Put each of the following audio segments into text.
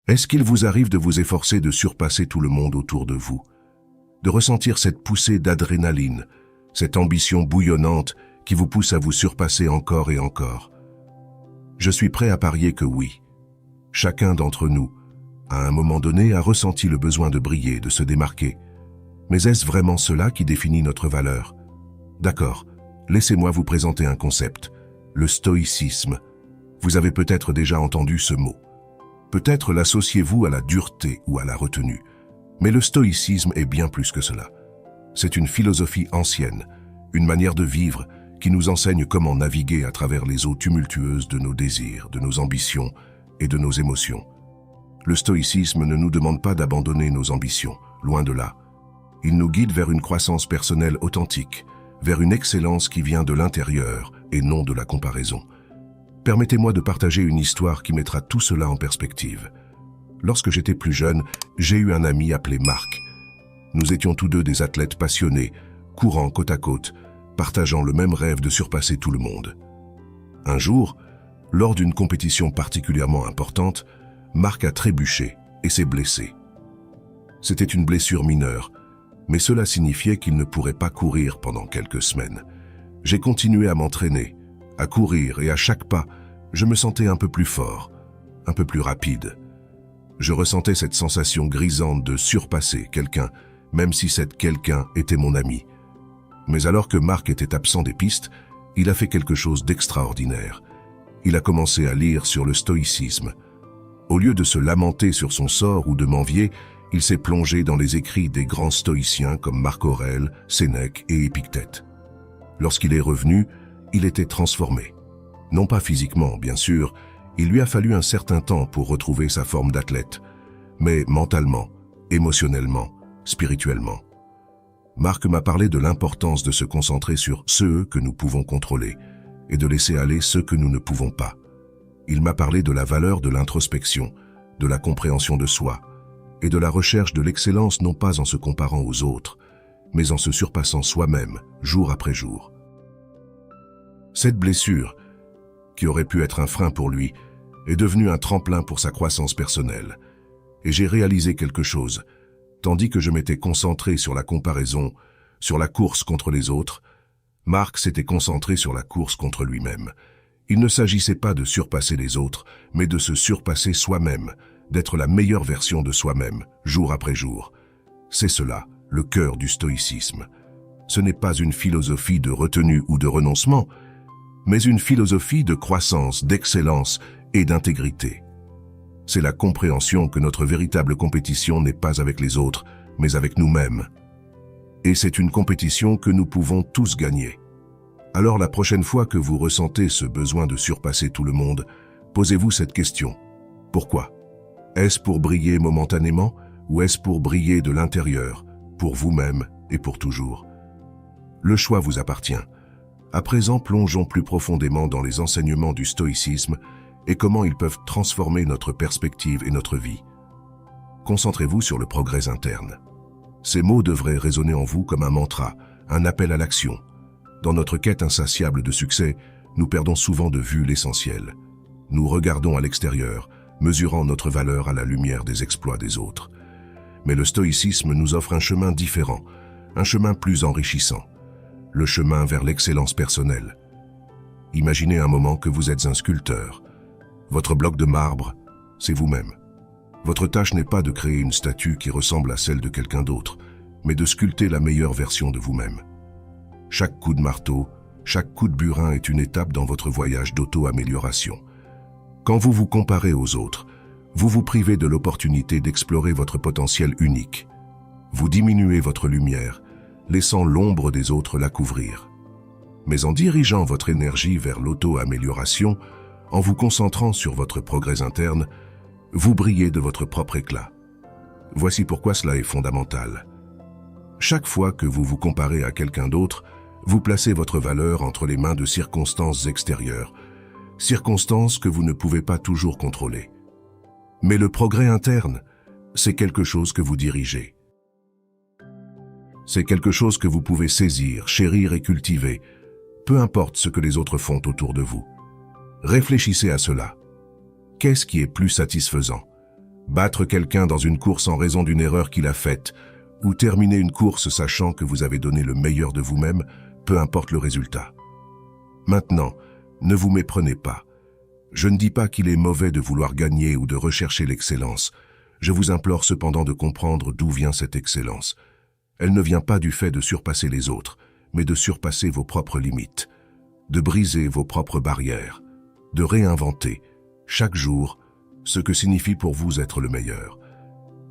Est-ce qu'il vous arrive de vous efforcer de surpasser tout le monde autour de vous, de ressentir cette poussée d'adrénaline, cette ambition bouillonnante qui vous pousse à vous surpasser encore et encore? Je suis prêt à parier que oui. Chacun d'entre nous, à un moment donné, a ressenti le besoin de briller, de se démarquer. Mais est-ce vraiment cela qui définit notre valeur? D'accord, laissez-moi vous présenter un concept, le stoïcisme. Vous avez peut-être déjà entendu ce mot. Peut-être l'associez-vous à la dureté ou à la retenue. Mais le stoïcisme est bien plus que cela. C'est une philosophie ancienne, une manière de vivre qui nous enseigne comment naviguer à travers les eaux tumultueuses de nos désirs, de nos ambitions et de nos émotions. Le stoïcisme ne nous demande pas d'abandonner nos ambitions, loin de là. Il nous guide vers une croissance personnelle authentique, vers une excellence qui vient de l'intérieur et non de la comparaison. Permettez-moi de partager une histoire qui mettra tout cela en perspective. Lorsque j'étais plus jeune, j'ai eu un ami appelé Marc. Nous étions tous deux des athlètes passionnés, courant côte à côte, partageant le même rêve de surpasser tout le monde. Un jour, lors d'une compétition particulièrement importante, Marc a trébuché et s'est blessé. C'était une blessure mineure, mais cela signifiait qu'il ne pourrait pas courir pendant quelques semaines. J'ai continué à m'entraîner, à courir, et à chaque pas, je me sentais un peu plus fort, un peu plus rapide. Je ressentais cette sensation grisante de surpasser quelqu'un, même si cet quelqu'un était mon ami. Mais alors que Marc était absent des pistes, il a fait quelque chose d'extraordinaire. Il a commencé à lire sur le stoïcisme. Au lieu de se lamenter sur son sort ou de m'envier, il s'est plongé dans les écrits des grands stoïciens comme Marc Aurèle, Sénèque et Épictète. Lorsqu'il est revenu, il était transformé. Non pas physiquement, bien sûr, il lui a fallu un certain temps pour retrouver sa forme d'athlète, mais mentalement, émotionnellement, spirituellement. Marc m'a parlé de l'importance de se concentrer sur ce que nous pouvons contrôler et de laisser aller ce que nous ne pouvons pas. Il m'a parlé de la valeur de l'introspection, de la compréhension de soi et de la recherche de l'excellence non pas en se comparant aux autres, mais en se surpassant soi-même, jour après jour. Cette blessure, qui aurait pu être un frein pour lui, est devenue un tremplin pour sa croissance personnelle. Et j'ai réalisé quelque chose. Tandis que je m'étais concentré sur la comparaison, sur la course contre les autres, Marc s'était concentré sur la course contre lui-même. Il ne s'agissait pas de surpasser les autres, mais de se surpasser soi-même, d'être la meilleure version de soi-même, jour après jour. C'est cela, le cœur du stoïcisme. Ce n'est pas une philosophie de retenue ou de renoncement, mais une philosophie de croissance, d'excellence et d'intégrité. C'est la compréhension que notre véritable compétition n'est pas avec les autres, mais avec nous-mêmes. Et c'est une compétition que nous pouvons tous gagner. Alors la prochaine fois que vous ressentez ce besoin de surpasser tout le monde, posez-vous cette question. Pourquoi? Est-ce pour briller momentanément ou est-ce pour briller de l'intérieur, pour vous-même et pour toujours? Le choix vous appartient. À présent, plongeons plus profondément dans les enseignements du stoïcisme et comment ils peuvent transformer notre perspective et notre vie. Concentrez-vous sur le progrès interne. Ces mots devraient résonner en vous comme un mantra, un appel à l'action. Dans notre quête insatiable de succès, nous perdons souvent de vue l'essentiel. Nous regardons à l'extérieur, mesurant notre valeur à la lumière des exploits des autres. Mais le stoïcisme nous offre un chemin différent, un chemin plus enrichissant, le chemin vers l'excellence personnelle. Imaginez un moment que vous êtes un sculpteur. Votre bloc de marbre, c'est vous-même. Votre tâche n'est pas de créer une statue qui ressemble à celle de quelqu'un d'autre, mais de sculpter la meilleure version de vous-même. Chaque coup de marteau, chaque coup de burin est une étape dans votre voyage d'auto-amélioration. Quand vous vous comparez aux autres, vous vous privez de l'opportunité d'explorer votre potentiel unique. Vous diminuez votre lumière, laissant l'ombre des autres la couvrir. Mais en dirigeant votre énergie vers l'auto-amélioration, en vous concentrant sur votre progrès interne, vous brillez de votre propre éclat. Voici pourquoi cela est fondamental. Chaque fois que vous vous comparez à quelqu'un d'autre, vous placez votre valeur entre les mains de circonstances extérieures, circonstances que vous ne pouvez pas toujours contrôler. Mais le progrès interne, c'est quelque chose que vous dirigez. C'est quelque chose que vous pouvez saisir, chérir et cultiver, peu importe ce que les autres font autour de vous. Réfléchissez à cela. Qu'est-ce qui est plus satisfaisant? Battre quelqu'un dans une course en raison d'une erreur qu'il a faite, ou terminer une course sachant que vous avez donné le meilleur de vous-même, peu importe le résultat. Maintenant, ne vous méprenez pas. Je ne dis pas qu'il est mauvais de vouloir gagner ou de rechercher l'excellence. Je vous implore cependant de comprendre d'où vient cette excellence. Elle ne vient pas du fait de surpasser les autres, mais de surpasser vos propres limites, de briser vos propres barrières, de réinventer, chaque jour, ce que signifie pour vous être le meilleur.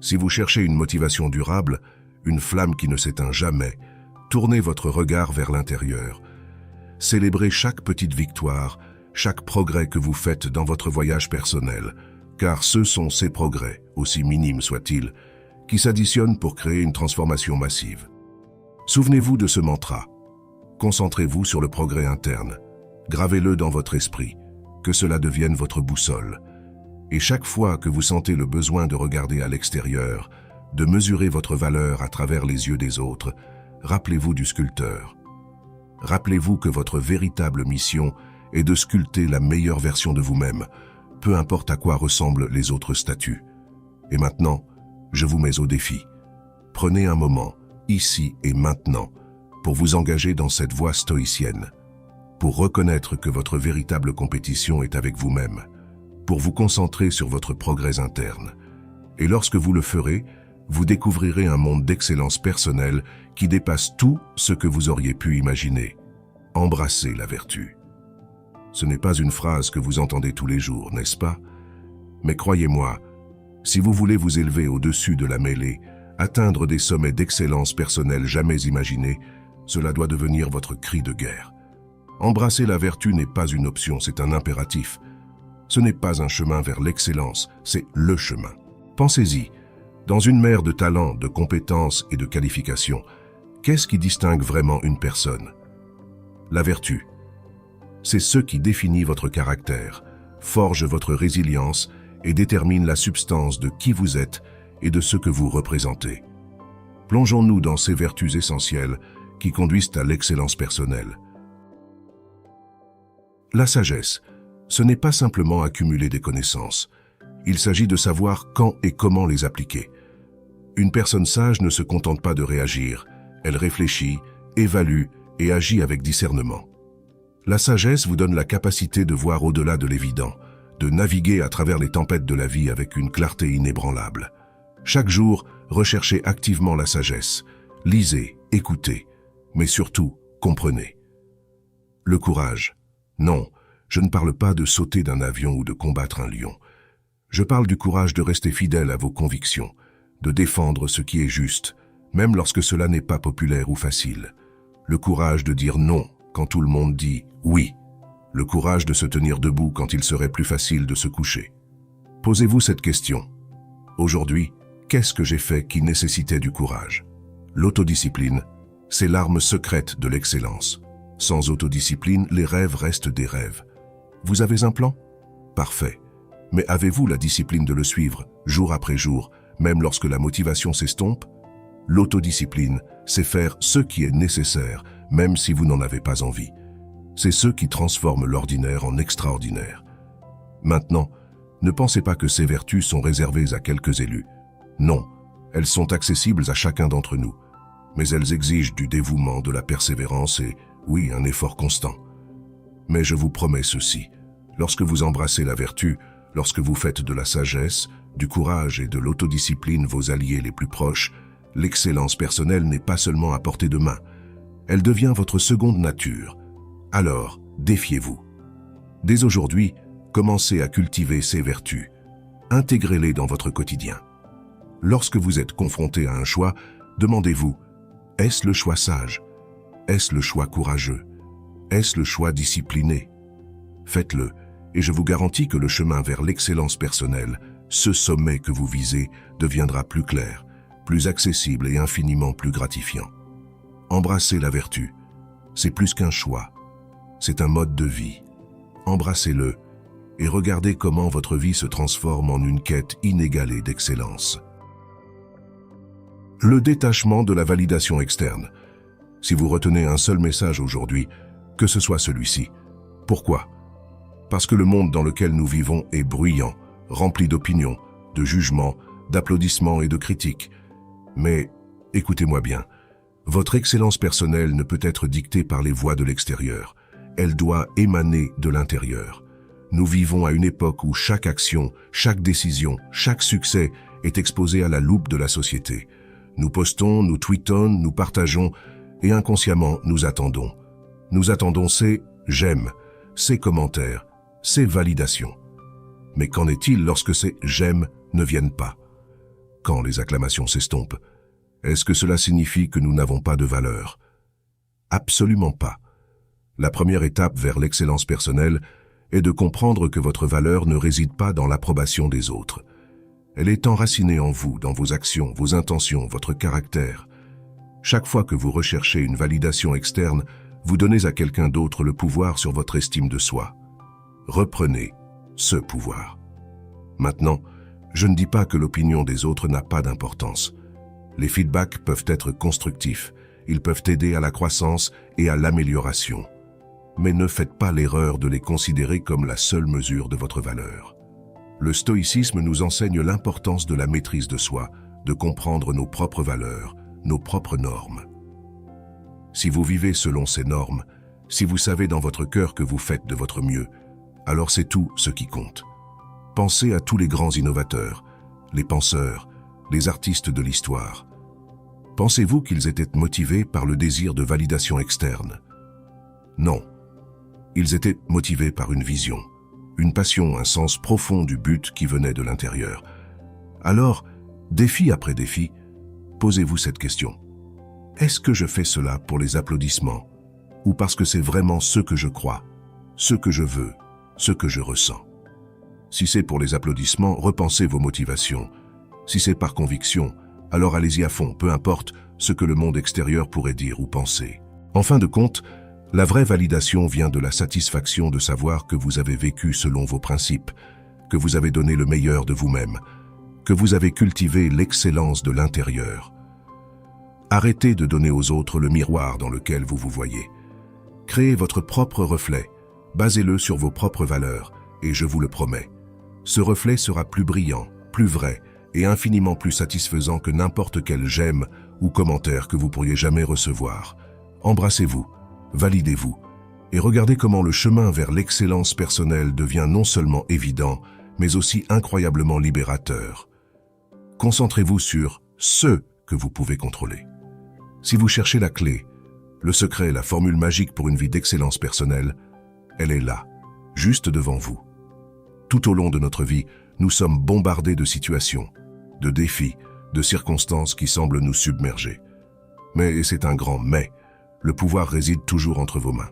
Si vous cherchez une motivation durable, une flamme qui ne s'éteint jamais, tournez votre regard vers l'intérieur. Célébrez chaque petite victoire, chaque progrès que vous faites dans votre voyage personnel, car ce sont ces progrès, aussi minimes soient-ils, qui s'additionnent pour créer une transformation massive. Souvenez-vous de ce mantra. Concentrez-vous sur le progrès interne. Gravez-le dans votre esprit, que cela devienne votre boussole. Et chaque fois que vous sentez le besoin de regarder à l'extérieur, de mesurer votre valeur à travers les yeux des autres, rappelez-vous du sculpteur. Rappelez-vous que votre véritable mission est de sculpter la meilleure version de vous-même, peu importe à quoi ressemblent les autres statues. Et maintenant, je vous mets au défi. Prenez un moment, ici et maintenant, pour vous engager dans cette voie stoïcienne, pour reconnaître que votre véritable compétition est avec vous-même, pour vous concentrer sur votre progrès interne. Et lorsque vous le ferez, vous découvrirez un monde d'excellence personnelle qui dépasse tout ce que vous auriez pu imaginer. Embrassez la vertu. Ce n'est pas une phrase que vous entendez tous les jours, n'est-ce pas? Mais croyez-moi, si vous voulez vous élever au-dessus de la mêlée, atteindre des sommets d'excellence personnelle jamais imaginés, cela doit devenir votre cri de guerre. Embrasser la vertu n'est pas une option, c'est un impératif. Ce n'est pas un chemin vers l'excellence, c'est le chemin. Pensez-y, dans une mer de talents, de compétences et de qualifications, qu'est-ce qui distingue vraiment une personne? La vertu. C'est ce qui définit votre caractère, forge votre résilience et détermine la substance de qui vous êtes et de ce que vous représentez. Plongeons-nous dans ces vertus essentielles qui conduisent à l'excellence personnelle. La sagesse, ce n'est pas simplement accumuler des connaissances. Il s'agit de savoir quand et comment les appliquer. Une personne sage ne se contente pas de réagir, elle réfléchit, évalue et agit avec discernement. La sagesse vous donne la capacité de voir au-delà de l'évident, de naviguer à travers les tempêtes de la vie avec une clarté inébranlable. Chaque jour, recherchez activement la sagesse. Lisez, écoutez, mais surtout, comprenez. Le courage. Non, je ne parle pas de sauter d'un avion ou de combattre un lion. Je parle du courage de rester fidèle à vos convictions, de défendre ce qui est juste, même lorsque cela n'est pas populaire ou facile. Le courage de dire non quand tout le monde dit oui. Le courage de se tenir debout quand il serait plus facile de se coucher. Posez-vous cette question. Aujourd'hui, qu'est-ce que j'ai fait qui nécessitait du courage? L'autodiscipline, c'est l'arme secrète de l'excellence. Sans autodiscipline, les rêves restent des rêves. Vous avez un plan? Parfait. Mais avez-vous la discipline de le suivre, jour après jour, même lorsque la motivation s'estompe? L'autodiscipline, c'est faire ce qui est nécessaire, même si vous n'en avez pas envie. C'est ce qui transforme l'ordinaire en extraordinaire. Maintenant, ne pensez pas que ces vertus sont réservées à quelques élus. Non, elles sont accessibles à chacun d'entre nous. Mais elles exigent du dévouement, de la persévérance et, oui, un effort constant. Mais je vous promets ceci, lorsque vous embrassez la vertu, lorsque vous faites de la sagesse, du courage et de l'autodiscipline vos alliés les plus proches, l'excellence personnelle n'est pas seulement à portée de main. Elle devient votre seconde nature. Alors, défiez-vous. Dès aujourd'hui, commencez à cultiver ces vertus. Intégrez-les dans votre quotidien. Lorsque vous êtes confronté à un choix, demandez-vous, est-ce le choix sage? Est-ce le choix courageux? Est-ce le choix discipliné? Faites-le, et je vous garantis que le chemin vers l'excellence personnelle, ce sommet que vous visez, deviendra plus clair, plus accessible et infiniment plus gratifiant. Embrassez la vertu. C'est plus qu'un choix. C'est un mode de vie. Embrassez-le et regardez comment votre vie se transforme en une quête inégalée d'excellence. Le détachement de la validation externe. Si vous retenez un seul message aujourd'hui, que ce soit celui-ci. Pourquoi? Parce que le monde dans lequel nous vivons est bruyant, rempli d'opinions, de jugements, d'applaudissements et de critiques. Mais, écoutez-moi bien, votre excellence personnelle ne peut être dictée par les voix de l'extérieur. Elle doit émaner de l'intérieur. Nous vivons à une époque où chaque action, chaque décision, chaque succès est exposé à la loupe de la société. Nous postons, nous tweetons, nous partageons et inconsciemment nous attendons. Nous attendons ces « j'aime », ces commentaires, ces validations. Mais qu'en est-il lorsque ces « j'aime » ne viennent pas? Quand les acclamations s'estompent, est-ce que cela signifie que nous n'avons pas de valeur? Absolument pas. La première étape vers l'excellence personnelle est de comprendre que votre valeur ne réside pas dans l'approbation des autres. Elle est enracinée en vous, dans vos actions, vos intentions, votre caractère. Chaque fois que vous recherchez une validation externe, vous donnez à quelqu'un d'autre le pouvoir sur votre estime de soi. Reprenez ce pouvoir. Maintenant, je ne dis pas que l'opinion des autres n'a pas d'importance. Les feedbacks peuvent être constructifs, ils peuvent aider à la croissance et à l'amélioration. Mais ne faites pas l'erreur de les considérer comme la seule mesure de votre valeur. Le stoïcisme nous enseigne l'importance de la maîtrise de soi, de comprendre nos propres valeurs, nos propres normes. Si vous vivez selon ces normes, si vous savez dans votre cœur que vous faites de votre mieux, alors c'est tout ce qui compte. Pensez à tous les grands innovateurs, les penseurs, les artistes de l'histoire. Pensez-vous qu'ils étaient motivés par le désir de validation externe? Non. Ils étaient motivés par une vision, une passion, un sens profond du but qui venait de l'intérieur. Alors, défi après défi, posez-vous cette question. Est-ce que je fais cela pour les applaudissements ou parce que c'est vraiment ce que je crois, ce que je veux, ce que je ressens? Si c'est pour les applaudissements, repensez vos motivations. Si c'est par conviction, alors allez-y à fond, peu importe ce que le monde extérieur pourrait dire ou penser. En fin de compte, la vraie validation vient de la satisfaction de savoir que vous avez vécu selon vos principes, que vous avez donné le meilleur de vous-même, que vous avez cultivé l'excellence de l'intérieur. Arrêtez de donner aux autres le miroir dans lequel vous vous voyez. Créez votre propre reflet, basez-le sur vos propres valeurs, et je vous le promets, ce reflet sera plus brillant, plus vrai et infiniment plus satisfaisant que n'importe quel j'aime ou commentaire que vous pourriez jamais recevoir. Embrassez-vous, validez-vous, et regardez comment le chemin vers l'excellence personnelle devient non seulement évident, mais aussi incroyablement libérateur. Concentrez-vous sur ce que vous pouvez contrôler. Si vous cherchez la clé, le secret, la formule magique pour une vie d'excellence personnelle, elle est là, juste devant vous. Tout au long de notre vie, nous sommes bombardés de situations, de défis, de circonstances qui semblent nous submerger. Mais, et c'est un grand mais, le pouvoir réside toujours entre vos mains.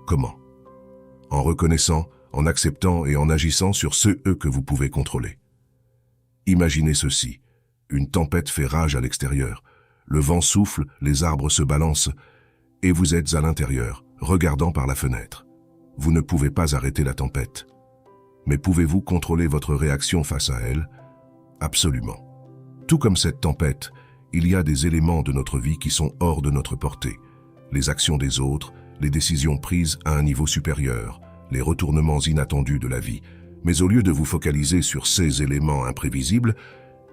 Comment? En reconnaissant, en acceptant et en agissant sur ceux que vous pouvez contrôler. Imaginez ceci, une tempête fait rage à l'extérieur, le vent souffle, les arbres se balancent, et vous êtes à l'intérieur, regardant par la fenêtre. Vous ne pouvez pas arrêter la tempête. Mais pouvez-vous contrôler votre réaction face à elle? Absolument. Tout comme cette tempête, il y a des éléments de notre vie qui sont hors de notre portée. Les actions des autres, les décisions prises à un niveau supérieur, les retournements inattendus de la vie. Mais au lieu de vous focaliser sur ces éléments imprévisibles,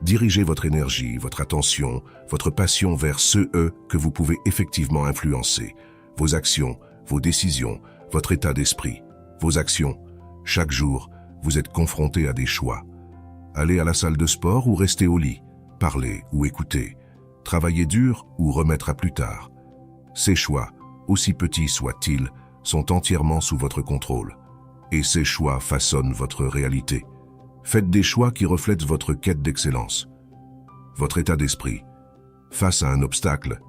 dirigez votre énergie, votre attention, votre passion vers ceux que vous pouvez effectivement influencer. Vos actions, vos décisions, votre état d'esprit, vos actions. Chaque jour, vous êtes confronté à des choix. Aller à la salle de sport ou rester au lit, parler ou écouter, travailler dur ou remettre à plus tard. Ces choix, aussi petits soient-ils, sont entièrement sous votre contrôle. Et ces choix façonnent votre réalité. Faites des choix qui reflètent votre quête d'excellence. Votre état d'esprit. Face à un obstacle,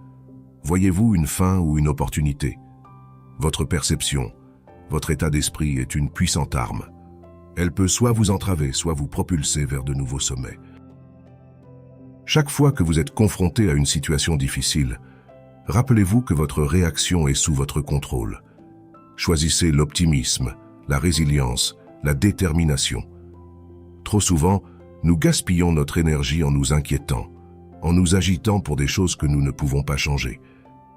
voyez-vous une fin ou une opportunité? Votre perception, votre état d'esprit est une puissante arme. Elle peut soit vous entraver, soit vous propulser vers de nouveaux sommets. Chaque fois que vous êtes confronté à une situation difficile, rappelez-vous que votre réaction est sous votre contrôle. Choisissez l'optimisme, la résilience, la détermination. Trop souvent, nous gaspillons notre énergie en nous inquiétant, en nous agitant pour des choses que nous ne pouvons pas changer.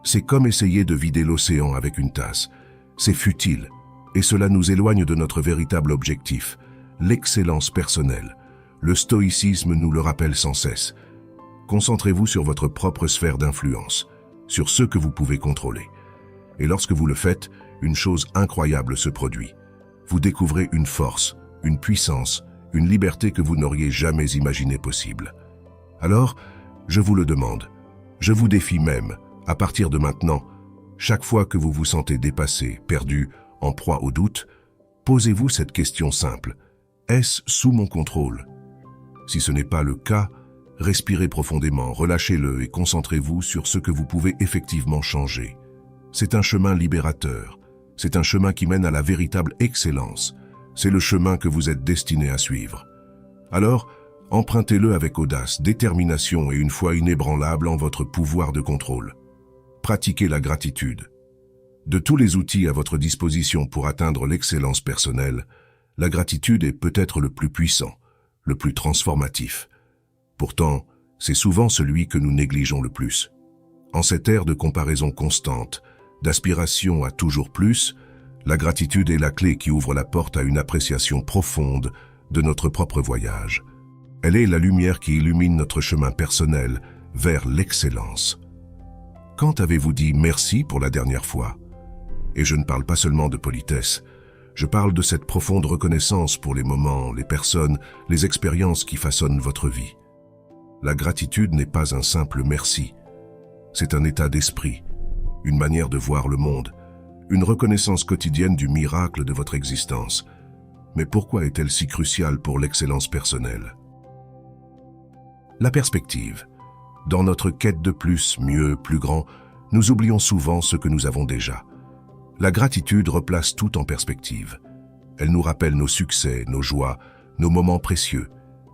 C'est comme essayer de vider l'océan avec une tasse. C'est futile, et cela nous éloigne de notre véritable objectif, l'excellence personnelle, Le stoïcisme nous le rappelle sans cesse. Concentrez-vous sur votre propre sphère d'influence, sur ce que vous pouvez contrôler. Et lorsque vous le faites, une chose incroyable se produit. Vous découvrez une force, une puissance, une liberté que vous n'auriez jamais imaginé possible. Alors, je vous le demande, je vous défie même, à partir de maintenant, chaque fois que vous vous sentez dépassé, perdu, en proie au doute, posez-vous cette question simple. Est-ce sous mon contrôle? Si ce n'est pas le cas, respirez profondément, relâchez-le et concentrez-vous sur ce que vous pouvez effectivement changer. C'est un chemin libérateur. C'est un chemin qui mène à la véritable excellence. C'est le chemin que vous êtes destiné à suivre. Alors, empruntez-le avec audace, détermination et une foi inébranlable en votre pouvoir de contrôle. Pratiquez la gratitude. De tous les outils à votre disposition pour atteindre l'excellence personnelle, la gratitude est peut-être le plus puissant, le plus transformatif. Pourtant, c'est souvent celui que nous négligeons le plus. En cette ère de comparaison constante, d'aspiration à toujours plus, la gratitude est la clé qui ouvre la porte à une appréciation profonde de notre propre voyage. Elle est la lumière qui illumine notre chemin personnel vers l'excellence. Quand avez-vous dit merci pour la dernière fois? Et je ne parle pas seulement de politesse, je parle de cette profonde reconnaissance pour les moments, les personnes, les expériences qui façonnent votre vie. La gratitude n'est pas un simple merci, c'est un état d'esprit, une manière de voir le monde, une reconnaissance quotidienne du miracle de votre existence. Mais pourquoi est-elle si cruciale pour l'excellence personnelle? La perspective. Dans notre quête de plus, mieux, plus grand, nous oublions souvent ce que nous avons déjà. La gratitude replace tout en perspective. Elle nous rappelle nos succès, nos joies, nos moments précieux.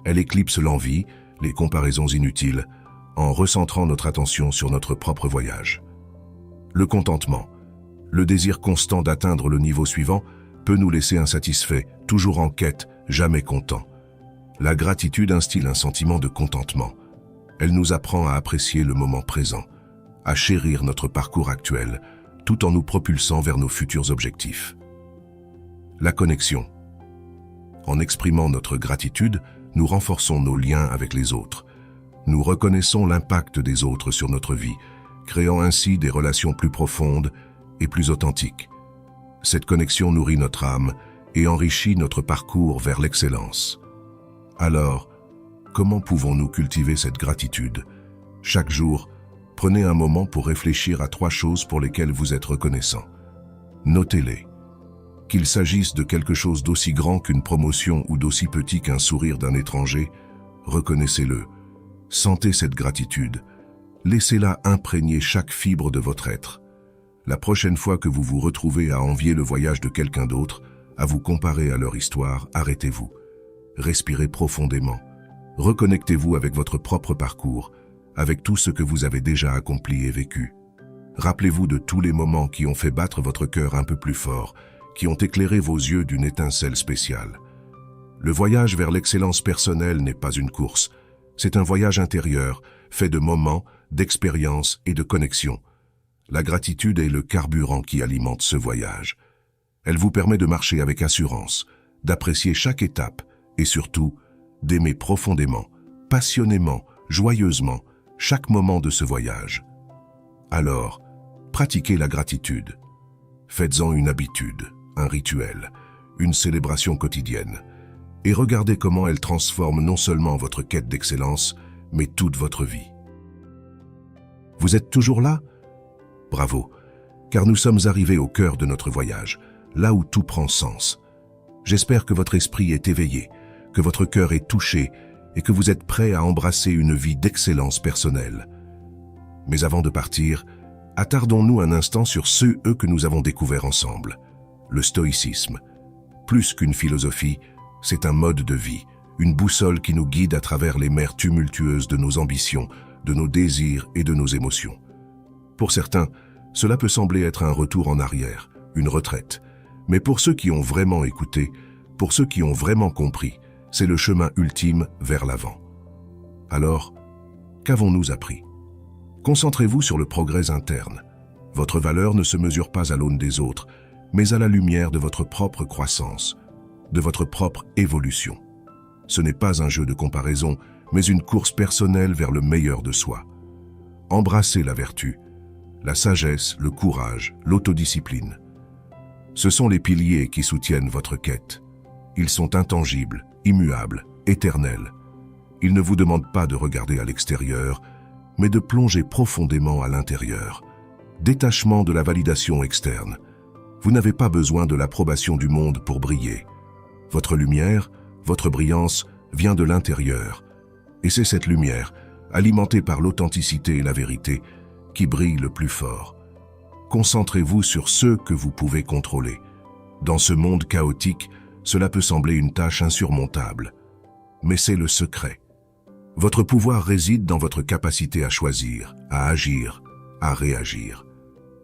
Elle éclipse l'envie, les comparaisons inutiles, en recentrant notre attention sur notre propre voyage. Le contentement, le désir constant d'atteindre le niveau suivant, peut nous laisser insatisfaits, toujours en quête, jamais contents. La gratitude instille un sentiment de contentement. Elle nous apprend à apprécier le moment présent, à chérir notre parcours actuel, tout en nous propulsant vers nos futurs objectifs. La connexion. En exprimant notre gratitude, nous renforçons nos liens avec les autres. Nous reconnaissons l'impact des autres sur notre vie, créant ainsi des relations plus profondes et plus authentiques. Cette connexion nourrit notre âme et enrichit notre parcours vers l'excellence. Alors, comment pouvons-nous cultiver cette gratitude? Chaque jour, prenez un moment pour réfléchir à 3 choses pour lesquelles vous êtes reconnaissant. Notez-les. Qu'il s'agisse de quelque chose d'aussi grand qu'une promotion ou d'aussi petit qu'un sourire d'un étranger, reconnaissez-le. Sentez cette gratitude. Laissez-la imprégner chaque fibre de votre être. La prochaine fois que vous vous retrouvez à envier le voyage de quelqu'un d'autre, à vous comparer à leur histoire, arrêtez-vous. Respirez profondément. Reconnectez-vous avec votre propre parcours, avec tout ce que vous avez déjà accompli et vécu. Rappelez-vous de tous les moments qui ont fait battre votre cœur un peu plus fort, qui ont éclairé vos yeux d'une étincelle spéciale. Le voyage vers l'excellence personnelle n'est pas une course, c'est un voyage intérieur, fait de moments, d'expériences et de connexions. La gratitude est le carburant qui alimente ce voyage. Elle vous permet de marcher avec assurance, d'apprécier chaque étape et surtout d'aimer profondément, passionnément, joyeusement chaque moment de ce voyage. Alors, pratiquez la gratitude. Faites-en une habitude, un rituel, une célébration quotidienne et regardez comment elle transforme non seulement votre quête d'excellence, mais toute votre vie. Vous êtes toujours là? Bravo, car nous sommes arrivés au cœur de notre voyage, là où tout prend sens. J'espère que votre esprit est éveillé, que votre cœur est touché et que vous êtes prêt à embrasser une vie d'excellence personnelle. Mais avant de partir, attardons-nous un instant sur ceux que nous avons découverts ensemble. Le stoïcisme. Plus qu'une philosophie, c'est un mode de vie, une boussole qui nous guide à travers les mers tumultueuses de nos ambitions, de nos désirs et de nos émotions. Pour certains, cela peut sembler être un retour en arrière, une retraite. Mais pour ceux qui ont vraiment écouté, pour ceux qui ont vraiment compris, c'est le chemin ultime vers l'avant. Alors, qu'avons-nous appris? Concentrez-vous sur le progrès interne. Votre valeur ne se mesure pas à l'aune des autres, mais à la lumière de votre propre croissance, de votre propre évolution. Ce n'est pas un jeu de comparaison, mais une course personnelle vers le meilleur de soi. Embrassez la vertu, la sagesse, le courage, l'autodiscipline. Ce sont les piliers qui soutiennent votre quête. Ils sont intangibles, immuables, éternels. Ils ne vous demandent pas de regarder à l'extérieur, mais de plonger profondément à l'intérieur. Détachement de la validation externe. Vous n'avez pas besoin de l'approbation du monde pour briller. Votre lumière, votre brillance vient de l'intérieur. Et c'est cette lumière, alimentée par l'authenticité et la vérité, qui brille le plus fort. Concentrez-vous sur ceux que vous pouvez contrôler. Dans ce monde chaotique, cela peut sembler une tâche insurmontable. Mais c'est le secret. Votre pouvoir réside dans votre capacité à choisir, à agir, à réagir.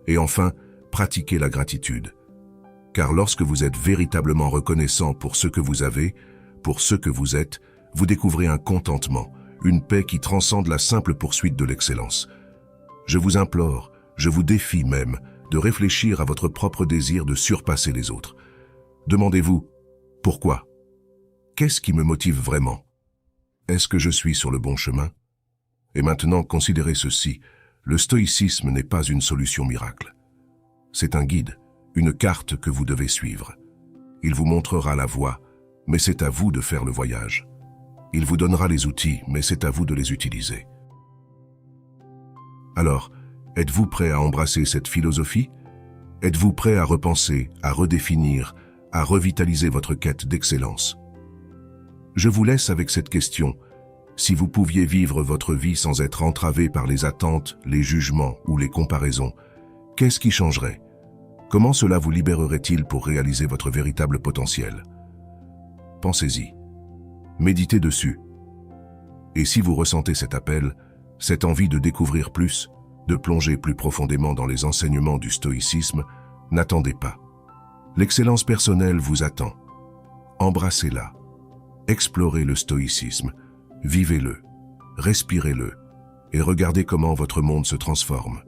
Et enfin, pratiquez la gratitude. Car lorsque vous êtes véritablement reconnaissant pour ce que vous avez, pour ce que vous êtes, vous découvrez un contentement, une paix qui transcende la simple poursuite de l'excellence. Je vous implore, je vous défie même, de réfléchir à votre propre désir de surpasser les autres. Demandez-vous, pourquoi? Qu'est-ce qui me motive vraiment? Est-ce que je suis sur le bon chemin? Et maintenant, considérez ceci, le stoïcisme n'est pas une solution miracle. C'est un guide, une carte que vous devez suivre. Il vous montrera la voie, mais c'est à vous de faire le voyage. Il vous donnera les outils, mais c'est à vous de les utiliser. Alors, êtes-vous prêt à embrasser cette philosophie? Êtes-vous prêt à repenser, à redéfinir, à revitaliser votre quête d'excellence? Je vous laisse avec cette question. Si vous pouviez vivre votre vie sans être entravé par les attentes, les jugements ou les comparaisons, qu'est-ce qui changerait? Comment cela vous libérerait-il pour réaliser votre véritable potentiel? Pensez-y. Méditez dessus. Et si vous ressentez cet appel, cette envie de découvrir plus, de plonger plus profondément dans les enseignements du stoïcisme, n'attendez pas. L'excellence personnelle vous attend. Embrassez-la. Explorez le stoïcisme, vivez-le, respirez-le et regardez comment votre monde se transforme.